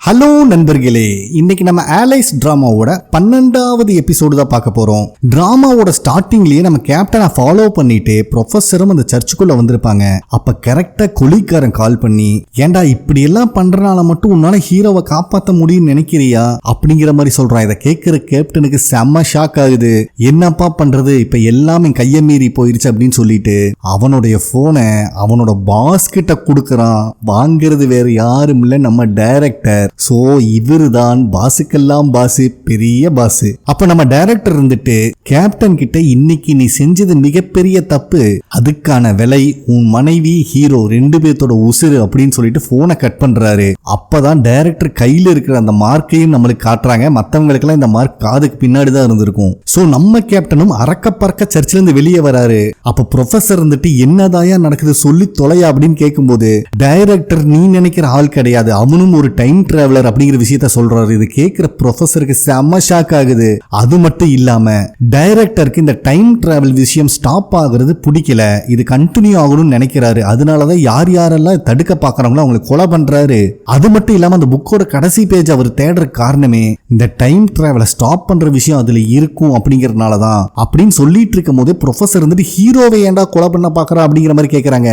Hello நண்பர்களே, இன்னைக்கு நம்ம ஆலைஸ் டிராமாவோட 12வது எபிசோடு தான் பார்க்க போறோம். டிராமாவோட ஸ்டார்டிங்லயே நம்ம கேப்டனை ஃபாலோ பண்ணிட்டு ப்ரொஃபஸரும் அந்த சர்ச்சுக்குள்ள வந்திருப்பாங்க. அப்ப கரெக்டா கொலிக்காரன் கால் பண்ணி, ஏண்டா இப்படி எல்லாம் பண்றனால மட்டும் உன்னால ஹீரோவை காப்பாற்ற முடியும்னு நினைக்கிறியா அப்படிங்கிற மாதிரி சொல்றான். இதை கேட்கிற கேப்டனுக்கு செம்ம ஷாக் ஆகுது. என்னப்பா பண்றது, இப்ப எல்லாமே கைய மீறி போயிருச்சு அப்படின்னு சொல்லிட்டு அவனுடைய போனை அவனோட பாஸ் கிட்ட கொடுக்கறான். வாங்கிறது வேற யாரும் இல்ல, நம்ம டைரக்டர். சோ இவரு தான் பாஸுக்கெல்லாம் பாசு, பெரிய பாசு. அப்ப நம்ம டைரக்டர் இருந்துட்டு கேப்டன் கிட்ட, இன்னைக்கு நீ செஞ்சது மிகப்பெரிய தப்பு, அதுக்கான விலை உன் மனைவி ஹீரோ 2 பேர்த்தோட உசுறு அப்படின்னு சொல்லிட்டு போனை கட் பண்றாரு. அப்பதான் டைரக்டர் கையில இருக்கிற அந்த மார்க்கையும் நம்மளுக்கு காட்டுறாங்க. மத்தவங்களுக்கு எல்லாம் இந்த மார்க் காதுக்கு பின்னாடி தான் இருந்திருக்கும். சோ நம்ம கேப்டனும் அறக்க பறக்க சர்ச்சில இருந்து வெளியே வராரு. அப்ப ப்ரொஃபசர் இருந்துட்டு, என்னதாயா நடக்குது சொல்லி தொலையா அப்படின்னு கேட்கும்போது, டைரக்டர் நீ நினைக்கிற ஆள் கிடையாது, அவனும் ஒரு டைம் டிராவலர் அப்படிங்கிற விஷயத்த சொல்றாரு. இது கேட்கிற ப்ரொஃபசருக்கு செம்ம ஷாக் ஆகுது. அது மட்டும் இல்லாம டைரக்டருக்கு இந்த டைம் டிராவல் விஷயம் ஸ்டாப் ஆகுறது பிடிக்கல, இது கண்டினியூ ஆகணும்னு நினைக்கிறாரு. அதனாலதான் யார் யாரெல்லாம் தடுக்க பாக்குறாங்களோ அவங்களை கொலை பண்றாரு. அது மட்டும் இல்லாம அந்த புக்கோட கடைசி பேஜ் அவர் தேடுற காரணமே இந்த டைம் டிராவலை ஸ்டாப் பண்ற விஷயம் அதுல இருக்கும் அப்படிங்கறதுனாலதான் அப்படின்னு சொல்லிட்டு இருக்கும் போது ப்ரொஃபசர் வந்துட்டு, ஹீரோவை ஏன்டா கொலை பண்ண பாக்குறா அப்படிங்கிற மாதிரி கேக்குறாங்க.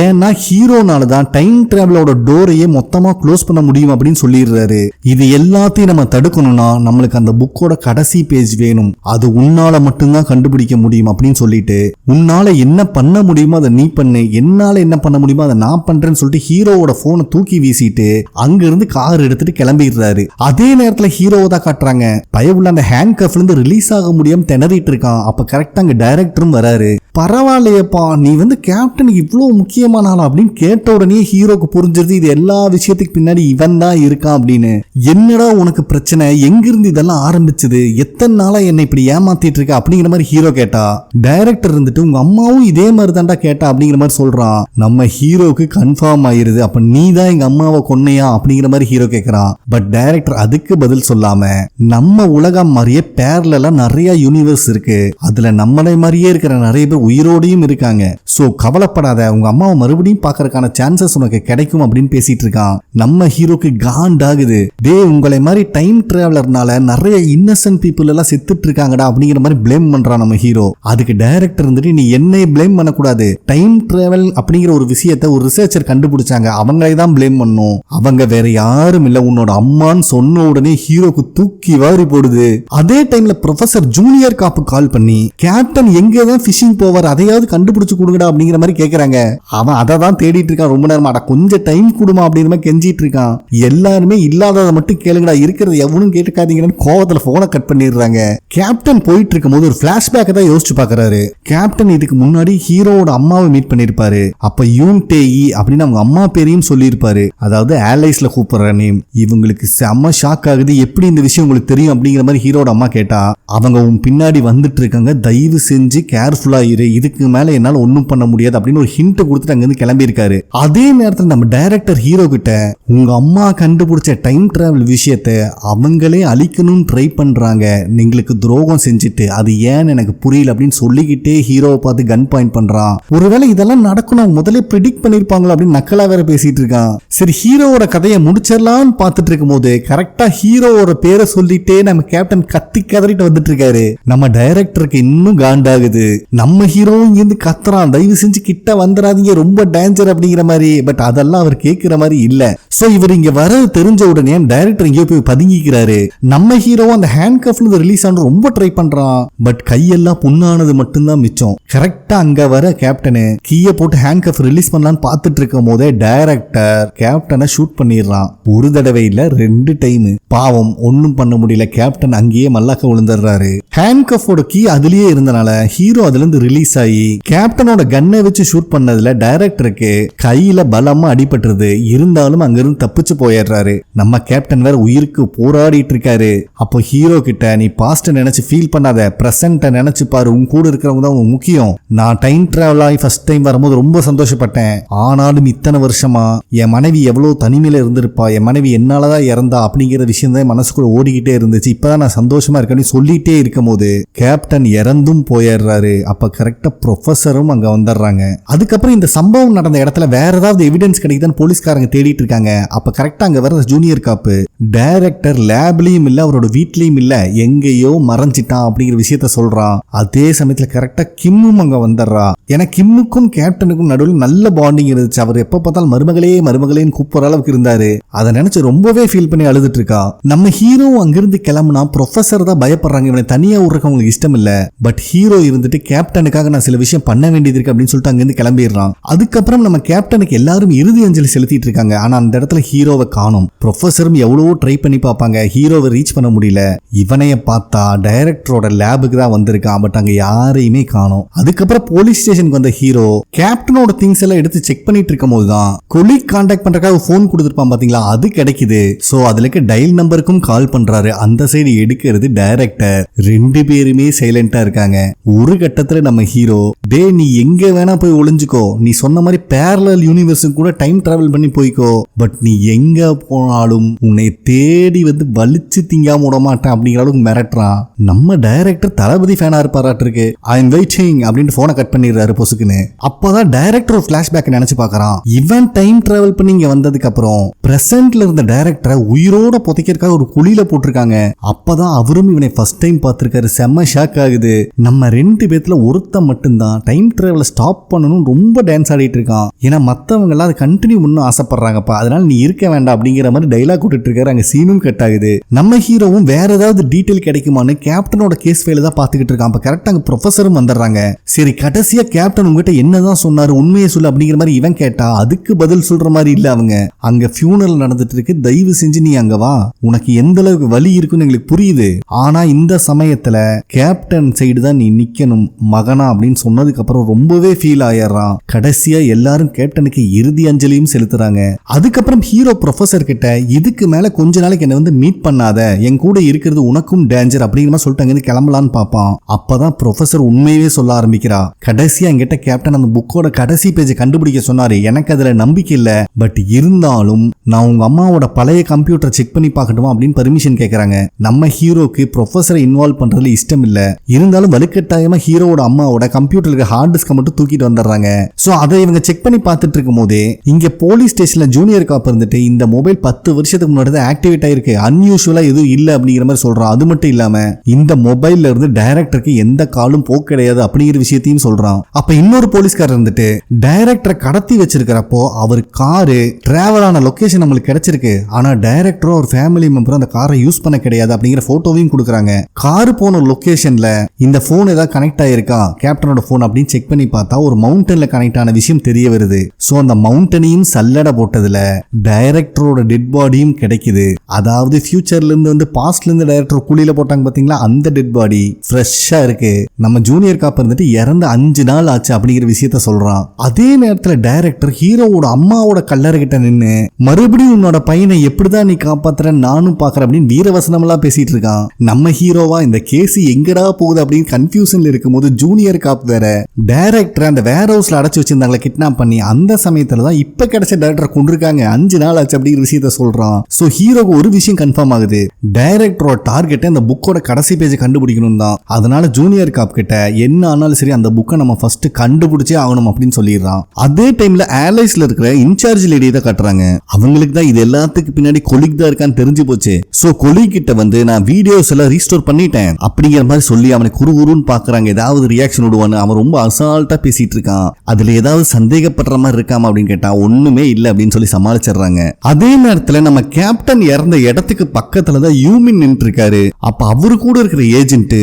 ஏன்னா ஹீரோனாலதான் டைம் டிராவலோட டோரையே மொத்தமா க்ளோஸ் பண்ண முடியும் அப்படின்னு சொல்லிடுறாரு. இது எல்லாத்தையும் நம்ம தடுக்கணும்னா நம்மளுக்கு அந்த புக்கோட கடைசி பேஜ் வேணும், அது உன்னால மட்டும்தான் கண்டுபிடிக்க முடியும் அப்படின்னு சொல்லிட்டு, உன்னால என்ன பண்ண முடியுமோ அதை நீ பண்ணு, என்னால என்ன பண்ண முடியுமோ அதை நான் பண்றேன்னு சொல்லிட்டு ஹீரோவோட போனை தூக்கி வீசிட்டு அங்க இருந்து கார் எடுத்துட்டு கிளம்பிடுறாரு. அதே நேரத்துல ஹீரோவை தான் காட்டுறாங்க. பயவுள்ள அந்த ஹேண்ட் கஃப்ல இருந்து ரிலீஸ் ஆக முடியாம திணறிட்டு இருக்கான். அப்ப கரெக்டா அங்க டைரக்டரும் வராரு. பரவாயில்லையப்பா, நீ கேப்டனுக்கு இவ்வளவு முக்கியமான ஆளா அப்படின்னு கேட்ட உடனே ஹீரோக்கு புரிஞ்சிருது இது எல்லா விஷயத்துக்கு பின்னாடி இவன் தான் இருக்கான் அப்படின்னு. என்னடா உனக்கு பிரச்சனை, எங்கிருந்து இதெல்லாம் ஆரம்பிச்சது, எத்தனை நாளா என்னை இப்படி ஏமாத்திட்டு இருக்க அப்படிங்கிற மாதிரி ஹீரோ கேட்டா, டைரக்டர் இருந்துட்டு உங்க அம்மாவும் இதே மாதிரி தான்டா கேட்டா அப்படிங்கிற மாதிரி சொல்றான். நம்ம ஹீரோக்கு கன்ஃபார்ம் ஆயிருது, அப்ப நீ தான் எங்க அம்மாவை கொன்னையா அப்படிங்கிற மாதிரி ஹீரோ கேட்கறான். பட் டைரக்டர் அதுக்கு பதில் சொல்லாம, நம்ம உலகம் மாதிரியே பேரலா நிறைய யூனிவர்ஸ் இருக்கு, அதுல நம்மளை மாதிரியே இருக்கிற நிறைய பேர் உயிரோடையும் இருக்காங்க. சோ கவலைப்படாத, உங்க அம்மாவை மறுபடியும் பாக்கறதுக்கான சான்சஸ் உனக்கு கிடைக்கும் அப்படின்னு பேசிட்டு இருக்கான். நம்ம ஹீரோக்கு காண்டாகுது. டே, உங்களை மாதிரி டைம் டிராவலர்னால நிறைய இன்னசென்ட் பீப்புள் எல்லாம் செத்துட்டு இருக்காங்கடா அப்படிங்கிற மாதிரி பிளேம் பண்றான் நம்ம ஹீரோ. அதுக்கு டைரக்டர் வந்துட்டு, நீ என்னை பிளேம் பண்ணக்கூடாது, டைம் டிராவல் அப்படிங்கிற ஒரு விஷயத்தை ஒரு ரிசர்ச்சர் கண்டுபிடிச்சாங்க, அவங்களை தான் பிளேம் பண்ணும், அவங்க வேற யாரும் இல்ல உன்னோட அம்மான்னு சொன்ன உடனே ஹீரோக்கு தூக்கி வாரி போடுது. அதே டைம்ல ப்ரொஃபசர் ஜூனியர் காப்பு கால் பண்ணி, கேப்டன் எங்கதான் ஃபிஷிங் போவார் அதையாவது கண்டுபிடிச்சு கொடுங்கடா அப்படிங்கிற மாதிரி கேக்குறாங்க. அவன் அதை தான் தேடிட்டு இருக்கான் ரொம்ப நேரமா. கொஞ்சம் டைம் கொடுமா அப்படிங்கிற மாதிரி கெஞ்சிட்டு இருக்கான். எல்லாருமே இல்லாததை மட்டும் கேளுங்கடா, இருக்கிறது எவனும் கேட்டுக்காதீங்கன்னு கோவத்துல போனை கட் பண்ணிடுறாங்க. கேப்டன் போயிட்டு இருக்கும் போது ஒரு பிளாஷ்பேக் தான் யோசிச்சு பாக்குறாரு. கேப்டன் இதுக்கு முன்னாடி ஹீரோவோட அம்மாவை மீட் பண்ணிருப்பாரு. அப்ப யூன் டேயி அப்படின்னு அவங்க அம்மா பேரையும் சொல்லியிருப்பாரு, அதாவது ஆலைஸ்ல கூப்பிடுற நேம். இவங்களுக்கு செம்ம ஷாக் ஆகுது, எப்படி இந்த விஷயம் உங்களுக்கு தெரியும் அப்படிங்கிற மாதிரி ஹீரோட அம்மா கேட்டா, அவங்க உன் பின்னாடி வந்துட்டு இருக்காங்க, தயவு செஞ்சு கேர்ஃபுல்லா இரு, இதுக்கு மேல என்னால ஒண்ணும் பண்ண முடியாது அப்படின்னு ஒரு ஹிண்ட் கொடுத்துட்டு அங்க இருந்து கிளம்பி இருக்காரு. அதே நேரத்தில் நம்ம டைரக்டர் ஹீரோ கிட்ட, உங்க அம்மா கண்டுபிடிச்ச டைம் டிராவல் விஷயத்தை அவங்களே அழிக்கணும்னு ட்ரை பண்றாங்க, நீங்களுக்கு துரோகம் செஞ்சுட்டு, அது ஏன்னு எனக்கு புரியல அப்படின்னு சொல்லிக்கிட்டே ஹீரோவை பார்த்து கன் பாயிண்ட் பண்றான். ஒருவேளை இதெல்லாம் நடக்கணும் முதல்ல ப்ரெடிக்ட் பண்ணிருப்பாங்களோ அப்படின்னு நக்கலா வேற பேசிட்டு இருக்கான். சரி, ஹீரோவோட கதையை முடிச்சிடலாம்னு பார்த்துட்டு இருக்கும் போது கரெக்டா ஹீரோவோட பேரை சொல்லிட்டே நம்ம கேப்டன் கத்தி கதறிட்டு வந்துட்டு இருக்காரு. நம்ம டைரக்டருக்கு இன்னும் காண்டாகுது. நம்ம ஹீரோ இருந்து கத்துறான், தயவு செஞ்சு கிட்ட வந்துடாதீங்க, ரொம்ப டேஞ்சர் அப்படிங்கிற மாதிரி. பட் அதெல்லாம் அவர் கேட்கிற மாதிரி இல்ல. சோ இவர் இங்க வர தெரிஞ்ச உடனே டைரக்டர் எங்கேயோ போய் பதுங்கிக்கிறாரு. நம்ம ஹீரோ அந்த ஹேண்ட் கஃப்ல ரிலீஸ் ஆன ரொம்ப ட்ரை பண்றான். பட் கையெல்லாம் புண்ணானது மட்டும்தான் மிச்சம். கரெக்டா அங்க வர கேப்டனு கீய போட்டு ஹேண்ட் கஃப் ரிலீஸ் பண்ணலான்னு பார்த்துட்டு இருக்கும் போதே டைரக்டர் கேப்டனை ஷூட் பண்ணிடுறான். ஒரு தடவை இல்ல 2 டைம். பாவம், ஒன்னும் பண்ண முடியல, கேப்டன் அங்கேயே மல்லாக்க விழுந்துடுறாரு. ஹேண்ட் கஃபோட கீ அதுலயே இருந்தனால ஹீரோ அதுல இருந்து ரிலீஸ் ஆகி கேப்டனோட கன்னை வச்சு ஷூட் பண்ணதுல டைரக்டருக்கு கையில பலமா அடிபட்டுருது. இருந்தாலும் அங்கிருந்து தப்பிச்சு போயிடுறாரு. நம்ம கேப்டன் வேற உயிருக்கு போராடிட்டு இருக்காரு. அப்போ ஹீரோ கிட்ட, நீ பாஸ்ட் நினைச்சு ஃபீல் பண்ணாத, பிரசன்ட நினைச்சு பாரு, உன் கூட இருக்கிறவங்க தான் முக்கியம். நான் டைம் டிராவல் ஆகி ஃபர்ஸ்ட் டைம் வரும்போது ரொம்ப சந்தோஷப்பட்டேன், ஆனாலும் இத்தனை வருஷமா என் மனைவி எவ்வளவு தனிமையில இருந்திருப்பா, என் மனைவி என்னாலதான் இறந்தா அப்படிங்கிற விஷயம் தான் மனசுக்குள்ள ஓடிக்கிட்டே இருந்துச்சு, இப்பதான் நான் சந்தோஷமா இருக்கேன்னு சொல்லிட்டே இருக்கும் போது கேப்டன் இறந்தும் போயிடுறாரு. அப்ப கரெக்டா ப்ரொஃபஸரும் அங்க வந்துடுறாங்க. அதுக்கப்புறம் இந்த சம்பவம் நடந்த இடத்துல வேற ஏதாவது எவிடன்ஸ் கிடைக்குதான்னு போலீஸ்காரங்க தேடிட்டு இருக்காங்க. அப்ப கரெக்டா அங்க வர ஜூனியர் காப்பு டைரக்டர் லேப்லயும் இல்ல அவரோட வீட்லயும் இல்ல எங்கேயோ மறைஞ்சிட்டான் அப்படிங்கிற விஷயத்த சொல்றான். அதே சமயத்துல கரெக்டா கிம்மும் அங்க வந்துடுறா. ஏன்னா கிம்முக்கும் கேப்டனுக்கும் நடுவில் நல்ல பாண்டிங் இருந்துச்சு. அவர் எப்ப பார்த்தாலும் மருமகளேன்னு கூப்பிடுற அளவுக்கு இருந்தாரு. அதை நினைச்சு ரொம்பவே ஃபீல் பண்ணி அழுதுட்டு இருக்கா. நம்ம ஹீரோ அங்கிருந்து கிளம்புனா ப்ரொஃபசர் தான் பயப்படுறாங்க, இவனை தனியா விடுறதுக்கு அவங்களுக்கு இஷ்டம் இல்ல. பட் ஹீரோ இருந்துட்டு கேப்டனுக்காக நான் சில விஷயம் பண்ண வேண்டியது இருக்கு அப்படின்னு சொல்லிட்டு அங்கிருந்து கிளம்பிடுறான். அதுக்கப்புறம் நம்ம கேப்டனுக்கு எல்லாரும் இறுதி அஞ்சலி செலுத்திட்டு இருக்காங்க. ஆனா அந்த இடத்துல ஹீரோவை காணோம். ப்ரொஃபசரும் எவ்வளவோ ட்ரை பண்ணி பார்ப்பாங்க, ஹீரோவை ரீச் பண்ண முடியல. இவனைய பார்த்தா டைரக்டரோட லேபுக்கு தான் வந்திருக்கான். பட் அங்க யாரையுமே காணோம். அதுக்கப்புறம் போலீஸ் ஸ்டேஷனுக்கு வந்த ஹீரோ கேப்டனோட திங்ஸ் எல்லாம் எடுத்து செக் பண்ணிட்டு இருக்கும் போதுதான் கொலீக் கான்டாக்ட் பண்றதுக்காக போன் கொடுத்துருப்பான் பாத்தீங்களா, அது கிடைக்குது. சோ அதுல இருக்க டயல் நம்பருக்கும் கால் பண்றாரு. அந்த சைடு எடுக்கிறது டைரக்டர். ரெண்டு பேருமே சைலண்டா இருக்காங்க. ஒரு கட்டத்துல நம்ம ஹீரோ, டே நீ எங்க வேணா போய் ஒளிஞ்சுக்கோ, நீ சொன்ன மாதிரி பேரலல் யூனிவர்ஸுக்கு கூட டைம் டிராவல் பண்ணி போய்க்கோ, பட் நீ எங்க போனாலும் உன்னை தேடி வந்து வலிச்சு திங்காம விட மாட்டேன் அப்படிங்கிற அளவுக்கு மிரட்டுறான். நம்ம டைரக்டர் தளபதி ஃபேனா இருப்பாராட்டு இருக்கு. ஐ எம் வெயிட்டிங் அப்படின்னு போனை கட் பண்ணிடுறாரு பொசுக்குன்னு. அப்பதான் டைரக்டர் பிளாஷ்பேக் நினைச்சு பாக்குறான். இவன் டைம் டிராவல் பண்ணி இங்க வந்ததுக்கு அப்புறம் பிரசன்ட்ல இருந்த டைரக்டரை உயிரோட புதைக்கிறதுக்காக ஒரு குழியில போட்டிருக்காங்க. அப்பதான் அவரும் இவனை ஃபர்ஸ்ட் டைம் பார்த்திருக்காரு. செம்ம ஷாக் ஆகுது. நம்ம ரெண்டு பேத்துல ஒருத்தன் மட்டும்தான் டைம் டிராவலை ஸ்டாப் பண்ணணும் ரொம்ப டான்ஸ் ஆடிட்டு இருக்கான். ஏன்னா மத்தவங்க எல்லாம் அதை கண்டினியூ பண்ண ஆசைப்படுறாங்கப்பா, அதனால நீ இருக்க வேண்டாம் அப்படிங்கிற மாதிரி டைலாக் விட்டுட்டு இருக்காரு. அங்க சீனும் கட் ஆகுது. நம்ம ஹீரோவும் வேற ஏதாவது டீடைல் கிடைக்குமான்னு கேப்டனோட கேஸ் ஃபைல தான் பாத்துக்கிட்டு இருக்கான். அப்ப கரெக்டா அங்க ப்ரொஃபசரும் வந்துடுறாங்க. சரி கடைசியா கேப்டன் உங்ககிட்ட என்னதான் சொன்னாரு, உண்மையை சொல்லு அப்படிங்கிற மாதிரி இவன் கேட்டா அதுக்கு பதில் சொல்ற மாதிரி இல்ல. அவங்க அங்க ஃபியூனரல் நடந்துட்டு இருக்கு, தயவு செஞ்சு நீ அங்க வா, உனக்கு எந்த அளவுக்கு வலி இருக்குன்னு எங்களுக்கு புரியுது, ஆனா இந்த சமயத்துல கேப்டன் சைடு தான் நீ நிக்கணும் மகனா அப்படின்னு சொன்னதுக்கு அப்புறம் ரொம்பவே ஃபீல் ஆயிடுறான். கடைசியா எல்லாரும் கேப்டனுக்கு இறுதி அஞ்சலியும் செலுத்துறாங்க. அதுக்கப்புறம் ஹீரோ ப்ரொஃபசர் கிட்ட இதுக்கு மேல கொஞ்ச நாளைக்கு என்ன வந்து மீட் பண்ணாத, என் கூட இருக்கிறது உனக்கும் டேஞ்சர் அப்படிங்கிற சொல்லிட்டு கிளம்பலான்னு பாப்பான். அப்பதான் ப்ரொஃபசர் உண்மையே சொல்ல ஆரம்பிக்கிறா. கடைசியா என்கிட்ட கேப்டன் அந்த புக்கோட கடைசி பேஜை கண்டுபிடிக்க சொன்னாரு, எனக்கு அதுல நம்பிக்கை இல்ல, பட் இருந்தாலும் நான் உங்க அம்மாவோட பழைய கம்ப்யூட்டர் செக் பண்ணி பார்க்கட்டுமா அப்படின்னு பெர்மிஷன் கேக்குறாங்க. நம்ம ஹீரோக்கு ப்ரொஃபசரை இன்வால்வ் பண்றதுல இஷ்டம் இல்ல, இருந்தாலும் வலுக்கட்டாயமா ஹீரோவோட அம்மாவோட கம்ப்யூட்டருக்கு ஹார்ட் டிஸ்க் மட்டும் தூக்கிட்டு வந்துடுறாங்க. சோ அதை இவங்க செக் பண்ணி பார்த்துட்டு இருக்கும் போதே இங்க போலீஸ் ஸ்டேஷன்ல ஜூனியர் காப் இருந்துட்டு இந்த மொபைல் 10 வருஷத்துக்கு முன்னாடி ஆக்டிவேட் ஆயிருக்கு, அன்யூஷுவலா எதுவும் இல்ல அப்படிங்கிற மாதிரி சொல்றான். அது மட்டும் இல்லாம இந்த மொபைல்ல இருந்து டைரக்டருக்கு எந்த காலும் போக கிடையாது அப்படிங்கிற விஷயத்தையும் சொல்றான். அப்ப இன்னொரு போலீஸ்காரர் இருந்துட்டு டைரக்டரை கடத்தி வச்சிருக்கிறப்போ அவர் காரு டிராவல் ஆன லொகேஷன் நம்மளுக்கு கிடைச்சிருக்கு, ஆனா டைரக்டரும் ஒரு ஃபேமிலி மெம்பரும் அந்த காரை யூஸ் பண்ண கிடையாது அப்படிங்கிற போட்டோவையும் கொடுக்குறாங்க. காரு போன லொகேஷன்ல இந்த போன் ஏதாவது கனெக்ட் ஆயிருக்கா கேப்டனோட போன் அப்படின்னு செக் பண்ணி பார்த்தா ஒரு மவுண்டன்ல கனெக்ட் ஆன விஷயம் தெரிய வருது. சோ அந்த மவுண்டனையும் சல்லடை போட்டதுல டைரக்டரோட டெட் பாடியும் கிடைக்குது. அதாவது ஃபியூச்சர்ல இருந்து வந்து பாஸ்ட்ல இருந்து டைரக்டர் குழியில போட்டாங்க பாத்தீங்களா, அந்த டெட் பாடி ஃப்ரெஷ்ஷா இருக்கு. நம்ம ஜூனியர் காப் இருந்துட்டு இறந்து 5 நாள் ஆச்சு அப்படிங்கிற விஷயத்த சொல்றான். அதே நேரத்துல டைரக்டர் ஹீரோவோட அம்மாவோட கல்லறை கிட்ட நின்னு மறுபடியும் உன்னோட பையனை எப்படிதான் நீ காப்பாத்துற நானும் பாக்குறேன் அப்படின்னு வீரவசனம் எல்லாம் பேசிட்டு இருக்கான். நம்ம ஹீரோவா இந்த கேஸ் எங்கடா போகுது அப்படின்னு கன்ஃபியூஷன்ல இருக்கும்போது ஜூனியர் காப் வேற டைரக்டர் அந்த வேர் ஹவுஸ்ல அடைச்சு வச்சிருந்தாங்களே கிட்னாப் பண்ணி, அந்த சமயத்துல தான் இப்ப கிடைச்ச டைரக்டர் கொண்டிருக்காங்க, 5 நாள் ஆச்சு அப்படிங்கிற விஷயத்த சொல்றான். சோ ஹீரோக்கு ஒரு விஷயம் கன்ஃபார்ம் ஆகுது, டைரக்டரோட டார்கெட் இந்த புக்கோட கடைசி பேஜ் கண்டுபிடிக்கணும் தான். அதனால ஜூனியர் காப் கிட்ட என்ன ஆனாலும் சரி அந்த புக்கை நம்ம ஃபர்ஸ்ட் கண்டுபிடிச்சே ஆகணும் அப்படின்னு சொல்லிடுறான். அதே டைம்ல ஏர்லைன்ஸ்ல இருக்கிற இன்சார்ஜ் லேடியை தான் கட்டுறாங்க. அவங்களுக்கு தான் இது எல்லாத்துக்கு பின்னாடி கொலிக் தான் இருக்கான்னு தெரிஞ்சு போச்சு. சோ கொலிக் கிட்ட வந்து நான் வீடியோஸ் எல்லாம் ரீஸ்டோர் பண்ணிட்டேன் அப்படிங்கிற மாதிரி சொல்லி அவனை குறுகுறுன்னு பாக்குறாங்க, ஏதாவது ரியாக்ஷன் விடுவான்னு. அவன் ரொம்ப அசால்ட்டா பேசிட்டு இருக்கான். அதுல ஏதாவது சந்தேகப்படுற மாதிரி இருக்காம அப்படின்னு கேட்டா ஒண்ணுமே இல்ல அப்படின்னு சொல்லி சமாளிச்சிடுறாங்க. அதே நேரத்துல நம்ம கேப்டன் இறந்த இடத்துக்கு பக்கத்துல தான் யூமின் நின்று இருக்காரு. அப்ப அவரு கூட இருக்கிற ஏஜென்ட்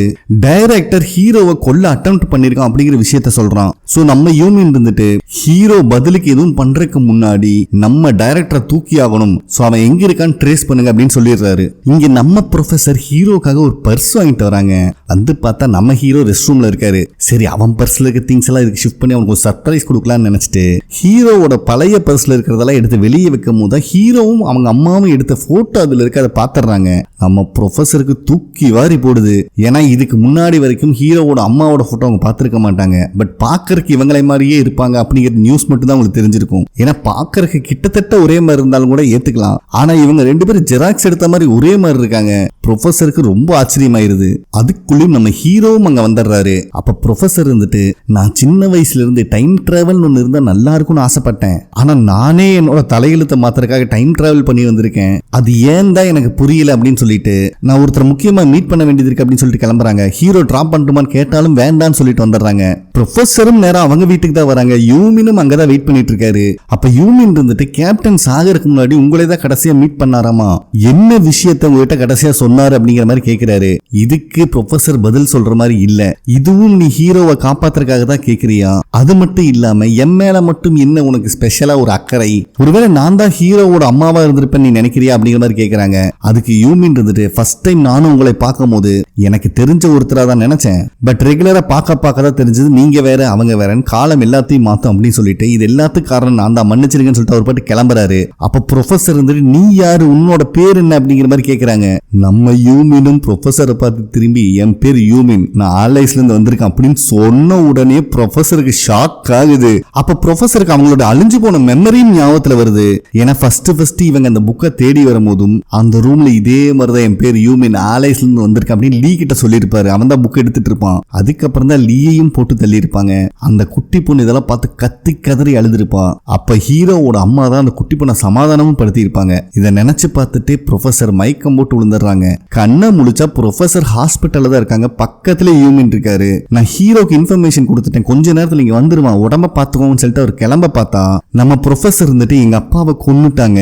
டைரக்டர் ஹீரோவை கொல்ல அட்டெம்ப்ட் பண்ணிருக்கான் அப்படிங்கிற விஷயத்த சொல்றான். சோ நம்ம யூமின் இருந்துட்டு ஹீரோ பதிலுக்கு எதுவும் பண்றதுக்கு முன்னாடி நம்ம டைரக்டரை தூக்கி ஆகணும், சோ அவன் எங்க இருக்கான்னு ட்ரேஸ் பண்ணுங்க அப்படின்னு சொல்லிடுறாரு. இங்க நம்ம ப்ரொஃபசர் ஹீரோக்காக ஒரு பர்ஸ் வாங்கிட்டு வராங்க. வந்து பார்த்தா நம்ம ஹீரோ ரெஸ்ட் ரூம்ல இருக்காரு. சரி அவன் பர்ஸ்ல இருக்க திங்ஸ் எல்லாம் இதுக்கு ஷிஃப்ட் பண்ணி அவனுக்கு ஒரு சர்ப்ரைஸ் கொடுக்கலாம்னு நினைச்சிட்டு ஹீரோவோட பழைய பர்ஸ்ல இருக்கிறதெல்லாம் எடுத்து வெளியே வைக்கும் போது ஹீரோவும் அவங்க அம்மாவும் எடுத்த போட்டோ அதுல இருக்க அதை பாத்துறாங்க. நம்ம ப்ரொஃபசருக்கு தூக்கி வாரி போடுது. ஏன்னா இதுக்கு முன்னாடி வரைக்கும் ஹீரோவோட அம்மாவோட போட்டோ அவங்க பார்த்திருக்க மாட்டாங்க. பட் பாக்கறதுக்கு இவங்களை மாதிரியே இருப்பாங்க அப்படிங்கிற நியூஸ் மட்டும் தான் உங்களுக்கு தெரிஞ்சிருக்கும். ஏன்னா பாக்கறதுக்கு கிட்டத்தட்ட ஒரே மாதிரி இருந்தாலும் கூட ஏத்துக்கலாம். ஆனா இவங்க 2 பேரும் ஜெராக்ஸ் எடுத்த மாதிரி ஒரே மாதிரி இருக்காங்க. ப்ரொஃபஸருக்கு ரொம்ப ஆச்சரியமாயிருது. அதுக்குள்ளயும் நம்ம ஹீரோவும் அங்க வந்துடுறாரு. அப்ப ப்ரொஃபஸர் இருந்துட்டு, நான் சின்ன வயசுல இருந்து டைம் டிராவல் ஒன்னு இருந்தா நல்லா இருக்கும்னு ஆசைப்பட்டேன். ஆனா நானே என்னோட தலையெழுத்தை மாத்திரக்காக டைம் டிராவல் பண்ணி வந்திருக்கேன். அது ஏன் தான் எனக்கு புரியல அப்படின்னு சொல்லிட்டு நான் ஒருத்தர் முக்கியமா மீட் பண்ண வேண்டியது இருக்கு அப்படின்னு சொல்லிட்டு கிளம்புறாங்க. ஹீரோ டிராப் பண்ணட்டுமான்னு கேட்டாலும் வேண்டான்னு சொல்லிட்டு வந்துடுறாங்க. ப்ரொஃபஸரும் நேரம் அவங்க வீட்டுக்கு தான் வராங்க. யூமினும் அங்கதான் வெயிட் பண்ணிட்டு இருக்காரு. அப்ப யூமின் இருந்துட்டு, கேப்டன் சாகருக்கு முன்னாடி உங்களே தான் கடைசியா மீட் பண்ணாராமா, என்ன விஷயத்தை உங்ககிட்ட கடைசியா சொன்னாரு அப்படிங்கிற மாதிரி கேட்கிறாரு. இதுக்கு ப்ரொஃபஸர் பதில் சொல்ற மாதிரி இல்ல. இதுவும் நீ ஹீரோவை காப்பாத்துறதுக்காக தான் கேக்குறியா? அது மட்டும் இல்லாம என் மேல மட்டும் என்ன உனக்கு ஸ்பெஷலா ஒரு அக்கறை? ஒருவேளை நான் தான் ஹீரோவோட அம்மாவா இருந்திருப்பேன் நீ நினைக்கிறியா அப்படிங்கிற மாதிரி கேக்குறாங்க. அதுக்கு யூமின் இருந்துட்டு, ஃபர்ஸ்ட் டைம் நானும் உங்களை பார்க்கும் போது எனக்கு தெரிஞ்ச ஒருத்தரா தான் நினைச்சேன். பட் ரெகுலரா பார்க்க தான் தெரிஞ்சது நீங்க வேற அவங்க வேறன்னு. காலம் எல்லாத்தையும் மாத்தம் அப்படின்னு சொல்லிட்டு, இது எல்லாத்துக்கும் காரணம் நான் தான், மன்னிச்சிருக்கேன்னு சொல்லிட்டு அவர் பாட்டு கிளம்புறாரு. அப்ப ப்ரொஃபஸர் இருந்துட்டு, நீ யாரு, உன்னோட பேர் என்ன அப்படிங்கிற மாதிரி கேக்குறாங்க. நம்ம யூமினும் ப்ரொஃபஸரை பார்த்து திரும்பி, என் பேர் யூமின், நான் ஆலைஸ்ல இருந்து வந்திருக்கேன் அப்படின்னு சொன்ன உடனே ப்ரொஃபஸருக்கு ஷாக் ஆகுது. அப்ப ப்ரொஃபஸருக்கு அவங்களோட அழிஞ்சு போன மெமரியும் ஞாபகத்துல வருது. ஏன்னா ஃபர்ஸ்ட் இவங்க அந்த புக்கை தேடி வரும்போதும் அந்த ரூம்ல இதே மாதிரிதான் என் பேர் யூமின், ஆலைஸ்ல இருந்து வந்திருக்கேன் அப்படின்னு லீ கிட்ட சொல்லியிருப்பாரு. அவன் தான் புக் எடுத்துட்டு இருப்பான். அதுக்கப்புறம் தான் லீயையும் போட்டு தள்ளி இருப்பாங்க. அந்த குட்டி பொண்ணு இதெல்லாம் பார்த்து கத்தி கதறி அழுதுருப்பா. அப்ப ஹீரோவோட அம்மா தான் அந்த குட்டி பொண்ணை சமாதானமும் படுத்தி இருப்பாங்க. இதை நினைச்சு பார்த்துட்டு ப்ரொஃபஸர் மயக்கம் போட்டு விழுந்துடுறாங்க. கண்ணை முழிச்சா ப்ரொஃபஸர் ஹாஸ்பிட்டல்ல தான் இருக்காங்க. பக்கத்துல யூமின் இருக்காரு. நான் ஹீரோக்கு இன்ஃபர்மேஷன் கொடுத்துட்டேன், கொஞ்ச நேரத்துல இங்க வந்துருவான், உடம்ப பாத்துக்கோன்னு சொல்லிட்டு அவர் கிளம்ப பார்த்தா நம்ம ப்ரொஃபஸர் இருந்துட்டு, எங்க அப்பாவை கொன்னுட்டாங்க,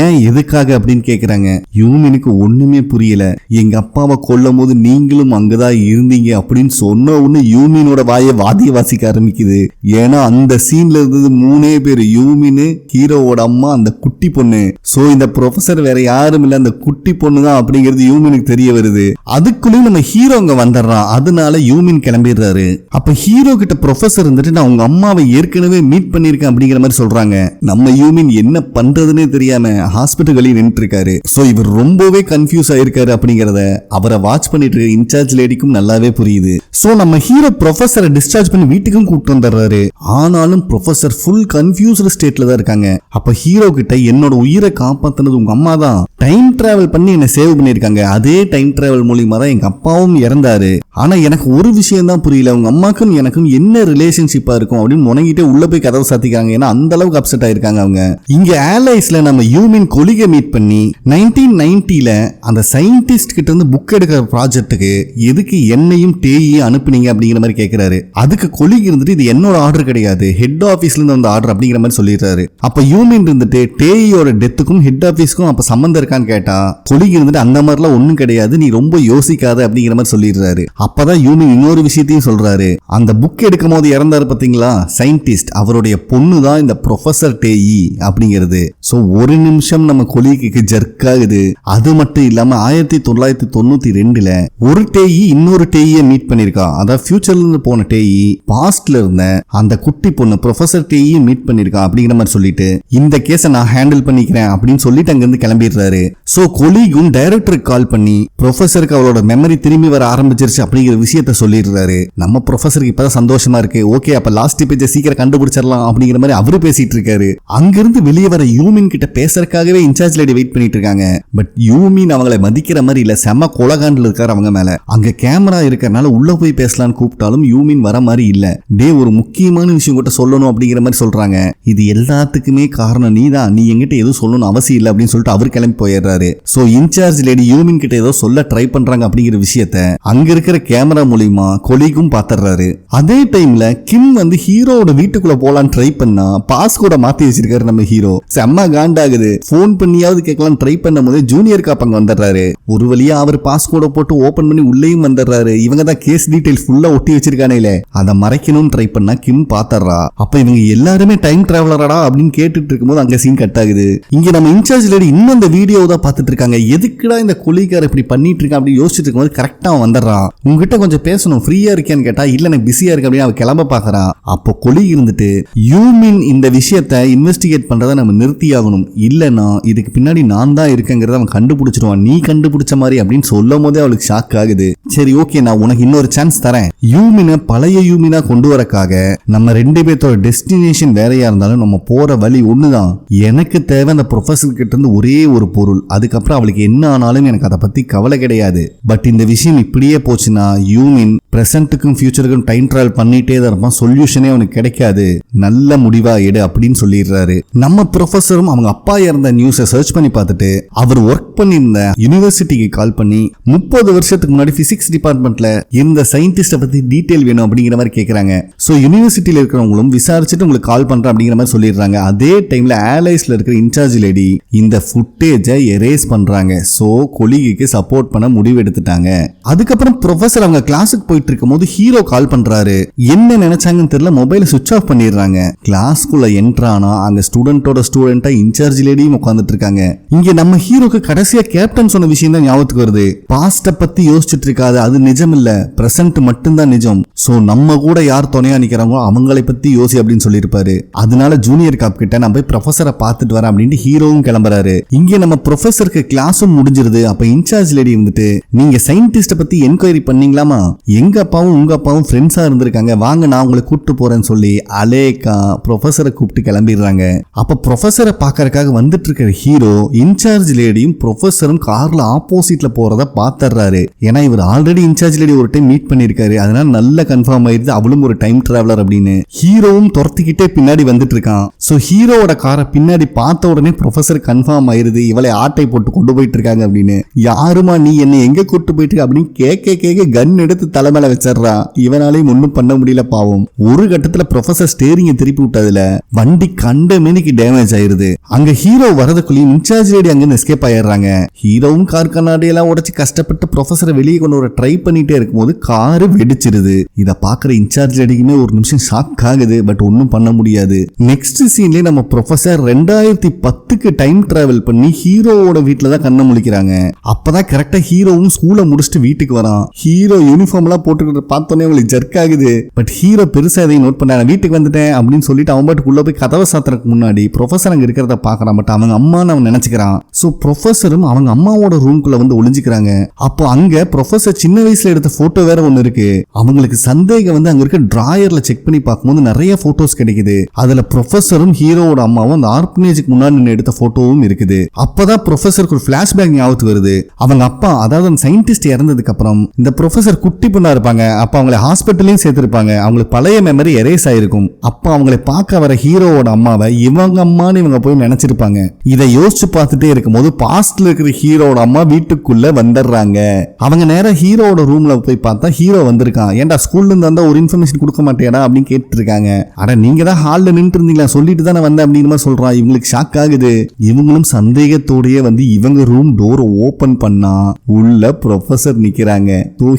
ஏன் எதுக்காக அப்படின்னு கேக்குறாங்க. யூமினுக்கு ஒண்ணுமே புரியல. எங்க அப்பாவை கொல்லும் போது நீங்களும் அங்கதான் இருந்தீங்க அப்படின்னு சொன்ன உடனே யூமினோட வாயை வாதிய வாசிக்க ஆரம்பிக்குது. ஏன்னா அந்த சீன்ல இருந்தது 3 பேர், யூமின், ஹீரோவோட அம்மா, அந்த குட்டி பொண்ணு. சோ இந்த ப்ரொஃபஸர் வேற யாரும் இல்ல, அந்த குட்டி பொண்ணு தான் அப்படிங்கிறது யூமினுக்கு தெரிய வருது. அதுக்குள்ளயும் நம்ம ஹீரோ அங்க வந்துடுறான். அதனால யூமின் கிளம்பிடுறாரு. அப்ப ஹீரோ கிட்ட ப்ரொஃபஸர் இருந்துட்டு, நான் உங்க அம்மாவை ஏற்கனவே மீட் பண்ணிருக்கேன் அப்படிங்கிற மாதிரி சொல்றாங்க. நம்ம யூமின் என்ன பண்றதுன்னே தெரியாம ஹாஸ்பிட்டல் வெளியே நின்று இருக்காரு. சோ இவர் ரொம்பவே கன்ஃபியூஸ் ஆயிருக்காரு அப்படிங்கறத அவரை வாட்ச் பண்ணிட்டு இருக்க இன்சார்ஜ் லேடிக்கும் நல்லாவே புரியுது. சோ நம்ம ஹீரோ ப்ரொஃபஸரை டிஸ்சார்ஜ் பண்ணி வீட்டுக்கும் கூப்பிட்டு வந்துடுறாரு. ஆனாலும் ப்ரொஃபஸர் ஃபுல் கன்ஃபியூஸ்டு ஸ்டேட்ல தான் இருக்காங்க. அப்ப ஹீரோ கிட்ட, என்னோட உயிரை காப்பாத்தினது உங்க அம்மா தான், டைம் டிராவல் பண்ணி என்ன சேவ் பண்ணிருக்காங்க, அதே டைம் டிராவல் மூலியமா தான் எங்க அப்பாவும் இறந்தாரு. ஆனா எனக்கு ஒரு விஷயம் தான் புரியல, உங்க அம்மாக்கும் எனக்கும் என்ன ரிலேஷன்ஷிப்பா இருக்கும் அப்படின்னு முனங்கிட்டே உள்ள போய் கதவை சாத்திக்கிறாங்க. ஏன்னா அந்த அளவுக்கு அப்செட் ஆயிருக்காங்க அவங்க. இங்க ஆலைஸ்ல நம்ம யூமின் கொலிகை மீட் பண்ணி 1990ல அந்த சயின்டிஸ்ட் கிட்ட இருந்து புக் எடுக்கிற ப்ராஜெக்ட்டுக்கு எதுக்கு என்னையும் டேயையும் அனுப்புனீங்க அப்படிங்கிற மாதிரி கேட்கிறாரு. அதுக்கு கொலிகை இருந்துட்டு, இது என்னோட ஆர்டர் கிடையாது, ஹெட் ஆபீஸ்ல இருந்து வந்த ஆர்டர் அப்படிங்கிற மாதிரி சொல்லிடுறாரு. அப்ப யூமின் இருந்துட்டு, டேயோட டெத்துக்கும் ஹெட் ஆபீஸ்க்கும் அப்ப சம்பந்தம் இருக்கான்னு கேட்டா கொலிகை இருந்துட்டு, அந்த மாதிரிலாம் ஒண்ணும் கிடையாது, நீ ரொம்ப யோசிக்காத அப்படிங்கிற மாதிரி சொல்லிடுறாரு. அப்பதான் யூமின் இன்னொரு விஷயத்தையும் சொல்றாரு. அந்த புக் எடுக்கும் போது இறந்தாரு பாத்தீங்களா சயின்டிஸ்ட், அவருடைய பொண்ணு தான் இந்த ப்ரொஃபஸர் டேயி அப்படிங்கிறது. சோ ஒரு நிமிஷம் நம்ம கொலிகைக்கு ஜர்க் ஆகுது. அது மட்டும் இல்லாம 1992ல ஒரு டேயி இன்னொரு டேயை மீட் பண்ணிருக்கா. அதாவது ஃபியூச்சர்ல இருந்து போன டேயி பாஸ்ட்ல இருந்த அந்த குட்டி பொண்ணு ப்ரொஃபஸர் டேயை மீட் பண்ணிருக்கா அப்படிங்கிற மாதிரி சொல்லிட்டு, இந்த கேஸை நான் ஹேண்டில் பண்ணிக்கிறேன் அப்படின்னு சொல்லிட்டு அங்கிருந்து கிளம்பிடுறாரு. சோ கொலிகும் டைரக்டருக்கு கால் பண்ணி ப்ரொஃபஸருக்கு அவரோட மெமரி திரும்பி வர ஆரம்பிச்சிருச்சு அப்படிங்கிற விஷயத்த சொல்லிடுறாரு. நம்ம ப்ரொஃபஸருக்கு இப்பதான் சந்தோஷமா இருக்கு. ஓகே, அப்ப லாஸ்ட் பேஜை சீக்கிரம் கண்டுபிடிச்சிடலாம் அப்படிங்கிற மாதிரி அவரு பேசிட்டு இருக்காரு. அங்கிருந்து வெளியே வர யூமின் கிட்ட பேசுறதுக்காகவே இன்சார்ஜ் லேடி வெயிட் பண்ணிட்டு இருக்காங்க. பட் யூமின் அவங்களை மதிக்கிற மாதிரி இல்ல, செம கொலகாண்டில் இருக்காரு அவங்க மேல. அங்க கேமரா இருக்கறனால உள்ள போய் பேசலான்னு கூப்பிட்டாலும் யூமின் வர மாதிரி இல்ல. டே, ஒரு முக்கியமான விஷயம் கிட்ட சொல்லணும் அப்படிங்கிற மாதிரி சொல்றாங்க. இது எல்லாத்துக்குமே காரணம் நீதான், நீ எங்கிட்ட எதுவும் சொல்லணும் அவசியம் இல்லை அப்படின்னு சொல்லிட்டு அவர் கிளம்பி போயிடுறாரு. சோ இன்சார்ஜ் லேடி யூமின் கிட்ட ஏதோ சொல்ல ட்ரை பண்றாங்க அப்படிங்கிற விஷயத்த அங்க இருக்கிற கேமரா மூலியமா கொலிகும் பாத்துறாரு. அதே டைம்ல கிம் வந்து ஹீரோவோட வீட்டுக்குள்ள போலான்னு ட்ரை பண்ணா பாஸ்கோட மாத்தி வச்சிருக்காரு நம்ம ஹீரோ. செம்ம காண்டாகுது. போன் பண்ணியாவது கேட்கலாம் ட்ரை பண்ணும் போது ஜூனியர் காப் அங்க வந்துடுறாரு. ஒரு வழியா அவர் பாஸ்கோட போட்டு ஓபன் பண்ணி உள்ளேயும் வந்துடுறாரு. இவங்க தான் கேஸ் டீடைல் ஃபுல்லா ஒட்டி வச்சிருக்கானே, அதை மறைக்கணும்னு ட்ரை பண்ணா கிம் பாத்தறா. அப்ப இவங்க எல்லாருமே டைம் டிராவலரடா அப்படின்னு கேட்டுட்டு இருக்கும்போது அங்க சீன் கட் ஆகுது. இங்க நம்ம இன்சார்ஜ் லேடி இன்னும் அந்த வீடியோ தான் பாத்துட்டு இருக்காங்க. எதுக்குடா இந்த கொலிகார் இப்படி பண்ணிட்டு இருக்கான் அப்படி யோசிச்சுட்டு இருக்கும்போது கரெக்டா வந்துடுறான். உங்ககிட்ட கொஞ்சம் பேசணும், ஃப்ரீயா இருக்கேன்னு கேட்டா இல்ல நான் பிஸியா இருக்கு அப்படின்னு அவ கிளம்ப பாக்குறான். அப்போ கொலி இருந்துட்டு, யூமின் இந்த விஷயத்தை இன்வெஸ்டிகேட் பண்றதை நம்ம நிறுத்தி ஆகணும், இல்லன்னா இதுக்கு பின்னாடி நான் தான் இருக்கேங்கிறத அவன் கண்டுபிடிச்சிருவான், நீ கண்டுபிடிச்ச மாதிரி அப்படின்னு சொல்லும் போதே அவளுக்கு ஷாக் ஆகுது. சரி ஓகே, நான் உனக்கு இன்னொரு சான்ஸ் தரேன். யூமினை பழைய யூமினா கொண்டு வரக்காக நம்ம 2 பேர்த்தோட டெஸ்டினேஷன் வேறையா இருந்தாலும் நம்ம போற வழி ஒண்ணுதான். எனக்கு தேவை அந்த ப்ரொஃபஸர் கிட்ட இருந்து ஒரே ஒரு பொருள், அதுக்கப்புறம் அவளுக்கு என்ன ஆனாலும் எனக்கு அதை பத்தி கவலை கிடையாது. பட் இந்த விஷயம் இப்படியே போச்சுன்னா யூமின் பிரசன்ட்டுக்கும் ஃபியூச்சருக்கும் டைம் டிராவல் பண்ணிட்டே தான் இருப்பான், சொல்யூஷனே அவனுக்கு கிடைக்காது, நல்ல முடிவா எடு அப்படின்னு சொல்லிடுறாரு. நம்ம ப்ரொஃபஸரும் அவங்க அப்பா இறந்த நியூஸை சர்ச் பண்ணி பார்த்துட்டு அவர் ஒர்க் பண்ணியிருந்த யூனிவர்சிட்டிக்கு கால் பண்ணி 30 வருஷத்துக்கு முன்னாடி பிசிக்ஸ் டிபார்ட்மெண்ட்ல இந்த சயின்டிஸ்ட பத்தி டீடைல் வேணும் அப்படிங்கிற மாதிரி கேட்கறாங்க. சோ யூனிவர்சிட்டியில இருக்கிறவங்களும் விசாரிச்சுட்டு உங்களுக்கு கால் பண்றேன் அப்படிங்கிற மாதிரி சொல்லிடுறாங்க. அதே டைம்ல ஏர்லைன்ஸ்ல இருக்கிற இன்சார்ஜ் லேடி இந்த ஃபுட்டேஜை எரேஸ் பண்றாங்க. சோ கொலிகிக்கு சப்போர்ட் பண்ண முடிவு எடுத்துட்டாங்க. அதுக்கப்புறம் ப்ரொஃபசர் அவங்க கிளாஸுக்கு போயிட்டு இருக்கும் போது ஹீரோ கால் பண்றாரு. என்ன நினைச்சாங்கன்னு தெரியல, மொபைலை சுவிட்ச் ஆஃப் பண்ணிடுறாங்க. கிளாஸ்க்குள்ள என்ட்ரானா அங்க ஸ்டூடெண்டோட ஸ்டூடெண்டா இன்சார்ஜ் லேடியும் உட்கார்ந்துட்டு இருக்காங்க. இங்க நம்ம ஹீரோக்கு கடைசியா கேப்டன் சொன்ன விஷயம் தான் ஞாபகத்துக்கு வருது. பாஸ்ட பத்தி யோசிச்சுட்டு இருக்காது, அது நிஜம் இல்ல, பிரசன்ட் மட்டும்தான் நிஜம். சோ நம்ம கூட யார் துணையா நிக்கிறாங்களோ அவங்களை பத்தி யோசி அப்படின்னு சொல்லியிருப்பாரு. அதனால ஜூனியர் காப் கிட்ட நான் போய் ப்ரொஃபஸரை பார்த்துட்டு வரேன் அப்படின்ட்டு ஹீரோவும் கிளம்புறாரு. இங்க நம்ம ப்ரொஃபஸருக்கு கிளாஸும் முடிஞ்சிருது. அப்ப இன்சார்ஜ் லேடி இருந்துட்டு, நீங்க சயின்டிஸ்ட பத்தி என்கொயரி பண்ணீங்களாமா, எங்க அப்பாவும் உங்க அப்பாவும் ஃப்ரெண்ட்ஸா இருந்திருக்காங்க, வாங்க நான் உங்களை கூப்பிட்டு போறேன்னு சொல்லி அலேக்கா ப்ரொஃபஸரை கூப்பிட்டு கிளம்பிடுறாங்க. அப்ப ப்ரொஃபஸரை பார்க்கறதுக்காக வந்துட்டு இருக்கிற ஹீரோ இன்சார்ஜ் லேடியும் ப்ரொஃபஸரும் கார்ல ஆப்போசிட்ல போறத பாத்துறாரு. ஏன்னா இவர் ஆல்ரெடி இன்சார்ஜ் லேடி ஒரு டைம் மீட் பண்ணிருக்காரு, அதனால நல்ல கன்ஃபார்ம் ஆயிருது அவளும் ஒரு டைம் டிராவலர் அப்படின்னு. ஹீரோவும் துரத்திக்கிட்டே பின்னாடி வந்துட்டு இருக்கான். சோ ஹீரோவோட காரை பின்னாடி பார்த்த உடனே ப்ரொஃபஸர் கன்ஃபார்ம் ஆயிருது இவளை ஆட்டை போட்டு கொண்டு போயிட்டு இருக்காங்க அப்படின்னு. யாருமா நீ என்ன எங்க கூட்டு போயிட்டு அப்படின்னு கேட்க கன் எடுத்து தலைமையில வச்சிடறான். இவனாலையும் ஒன்னும் பண்ண முடியல பாவம். ஒரு கட்டத்துல ப்ரொஃபஸர் ஸ்டேரிங்க திருப்பி விட்டதுல வண்டி கண்ட மேனிக்கு டேமேஜ் ஆயிருது. அங்க ஹீரோ வரதுக்குள்ளேயும் இன்சார்ஜ் லேடி அங்க எஸ்கேப் ஆயிடுறாங்க. ஹீரோவும் கார் கண்ணாடி எல்லாம் உடைச்சு கஷ்டப்பட்டு ப்ரொஃபஸரை வெளியே கொண்டு வர ட்ரை பண்ணிட்டே இருக்கும்போது காரு வெடிச்சிருது. இத பாக்குற இன்சார்ஜ் லேடிக்குமே ஒரு நிமிஷம் ஷாக் ஆகுது. பட் ஒன்னும் பண்ண முடியாது. நெக்ஸ்ட் சீன்லயே நம்ம ப்ரொஃபஸர் 2010க்கு டைம் டிராவல் பண்ணி ஹீரோவோட வீட்டுல தான் கண்ணை முழிக்கிறாங்க. அப்பதான் கரெக்டா ஹீரோவும் ஸ்கூலை முடிச்சுட்டு வீட்டுக்கு வரான். ஹீரோ யூனிஃபார்ம் எல்லாம் போட்டுக்கிட்டு பார்த்தோன்னே அவங்களுக்கு ஜர்க் ஆகுது. பட் ஹீரோ பெருசா எதையும் நோட் பண்ண வீட்டுக்கு வந்துட்டேன் அப்படின்னு சொல்லிட்டு அவன் பாட்டுக்குள்ள போய் கதவை சாத்துறதுக்கு முன்னாடி ப்ரொஃபஸர் அங்க இருக்கிறத பாக்குறான். பட் அவங்க அம்மான்னு அவன் நினைச்சுக்கிறான். சோ ப்ரொஃபஸரும் அவங்க அம்மாவோட ரூம்குள்ள வந்து ஒளிஞ்சுக்கிறாங்க. அப்போ அங்க ப்ரொஃபஸர் சின்ன வயசுல எடுத்த போட்டோ வேற ஒண்ணு இருக்கு. அவங்களுக்கு சந்தேகம் வந்து அங்க இருக்க டிராயர்ல செக் பண்ணி பார்க்கும்போது நிறைய போட்டோஸ் கிடைக்குது. அதுல ப்ரொஃபஸரும் ஹீரோவோட அம்மாவும் அந்த ஆர்பனேஜுக்கு முன்னாடி நின்று எடுத்த போட்டோவும் இருக்குது. அப்பதான் ப்ரொஃபஸருக்கு ஒரு பிளாஷ்பேக் ஞாபகத்துக்கு வருது. அவங்க அப்பா அதாவது அந்த சயின்டிஸ்ட் இறந்ததுக்கு அப்புறம் இந்த ப்ரொஃபஸர் குட்டி பொண்ணா இருப்பாங்க. அப்ப அவங்களை ஹாஸ்பிட்டலையும் சேர்த்திருப்பாங்க. அவங்களுக்கு பழைய மெமரி எரேஸ் ஆயிருக்கும். அப்ப அவங்களை பார்க்க வர ஹீரோவோட அம்மாவை இவங்க அம்மான்னு இவங்க போய் நினைச்சிருப்பாங்க. இதை யோசிச்சு பார்த்துட்டே இருக்கும்போது பாஸ்ட்ல இருக்கிற ஹீரோட அம்மா வீட்டுக்குள்ள வந்துடுறாங்க. அவங்க நேரம் ஹீரோவோட ரூம்ல போய் பார்த்தா ஹீரோ வந்திருக்கான். ஏன்டா ஸ்கூல்ல இருந்து வந்தா ஒரு இன்ஃபர்மேஷன் கொடுக்க மாட்டேடா அப்படின்னு கேட்டு இருக்காங்க. அட நீங்க தான் ஹால்ல நின்று இருந்தீங்களா, சொல்லிட்டு தானே வந்தேன் அப்படின்னு மாதிரி சொல்றான். இவங்களுக்கு ஷாக் ஆகுது. இவங்களும் சந்தேகத்தோடயே வந்து இவங்க ரூம் டோர் ஓபன் பண்ணா உள்ள ப்ரொஃபஸர் நிக்கிறாங்க.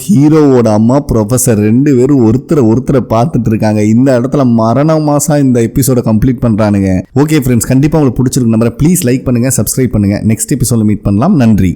ஹீரோவோட அம்மா ப்ரொஃபஸர் ரெண்டு பேரும் ஒருத்தரை பார்த்துட்டு இருக்காங்க. இந்த இடத்துல மரண மாசா இந்த எபிசோட கம்ப்ளீட் பண்றானுங்க. ஓகே ஃப்ரெண்ட்ஸ், கண்டிப்பா உங்களுக்கு பிடிச்சிருக்கு நம்புறேன். ப்ளீஸ் லைக் பண்ணுங்க, சப்ஸ்கிரைப் பண்ணுங்க. நெக்ஸ்ட் எபிசோட மீட் பண்ணலாம். நன்றி.